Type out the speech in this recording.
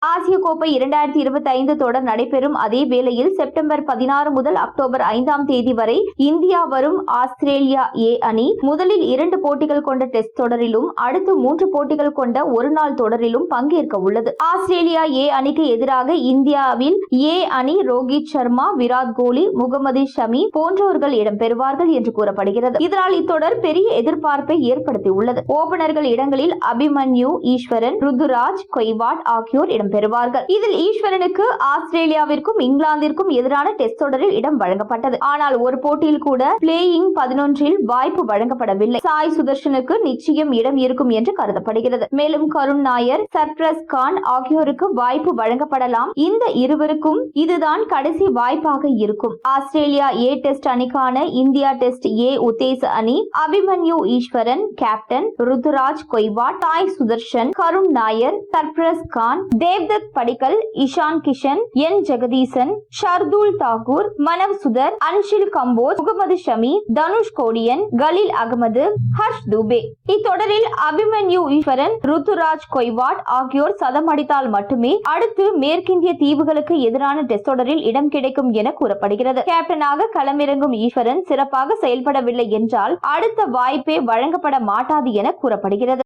ஆசிய கோப்பை 2025 தொடர் நடைபெறும் அதே வேளையில் செப்டம்பர் 16 முதல் அக்டோபர் 5ஆம் தேதி வரை இந்தியா வரும் ஆஸ்திரேலியா ஏ அணி முதலில் 2 போட்டிகள் கொண்ட டெஸ்ட் தொடரிலும் அடுத்து 3 போட்டிகள் கொண்ட ஒருநாள் தொடரிலும் பங்கேற்க உள்ளது. ஆஸ்திரேலியா ஏ அணிக்கு எதிராக இந்தியாவில் ஏ அணி ரோஹித் சர்மா, விராட் கோலி, முகமது ஷமி போன்றவர்கள் இடம்பெறுவார்கள் என்று கூறப்படுகிறது. இதனால் இத்தொடர் பெரிய எதிர்பார்ப்பை ஏற்படுத்தியுள்ளது. ஓபனர்கள் இடங்களில் அபிமன்யு ஈஸ்வரன், ருத்துராஜ் கொய்வாட் ஆகியோர் பெறுவார்கள். இதில் ஈஸ்வரனுக்கு ஆஸ்திரேலியாவிற்கும் இங்கிலாந்திற்கும் எதிரான டெஸ்ட் தொடரில் இடம் வழங்கப்பட்டது. ஆனால் ஒரு போட்டியில் கூட பிளேயிங் 11 வாய்ப்பு வழங்கப்படவில்லை. சாய் சுதர்ஷனுக்கு நிச்சயம் இடம் இருக்கும் என்று கருதப்படுகிறது. மேலும் கருண் நாயர், சர்ப்ரஸ் கான் ஆகியோருக்கு வாய்ப்பு வழங்கப்படலாம். இந்த இருவருக்கும் இதுதான் கடைசி வாய்ப்பாக இருக்கும். ஆஸ்திரேலியா ஏ டெஸ்ட் அணிக்கான இந்தியா டெஸ்ட் ஏ உத்தேச அணி அபிமன்யு ஈஸ்வரன் கேப்டன், ருத்துராஜ் கொய்வாட், சாய் சுதர்ஷன், கருண் நாயர், சர்ப்ரஸ் கான், தேவ்தத் படிக்கல், இஷான் கிஷன், என் ஜெகதீசன், ஷர்துல் தாக்கூர், மனவ் சுதர், அன்ஷில் கம்போஜ், முகமது ஷமி, தனுஷ் கோடியன், கலீல் அகமது, ஹர்ஷ் துபே. இத்தொடரில் அபிமன்யு ஈஸ்வரன், ருத்துராஜ் கொய்வாட் ஆகியோர் சதம் அடித்தால் மட்டுமே அடுத்து மேற்கிந்திய தீவுகளுக்கு எதிரான டெஸ்ட் தொடரில் இடம் கிடைக்கும் என கூறப்படுகிறது. கேப்டனாக களமிறங்கும் ஈஸ்வரன் சிறப்பாக செயல்படவில்லை என்றால் அடுத்த வாய்ப்பே வழங்கப்பட மாட்டாது என கூறப்படுகிறது.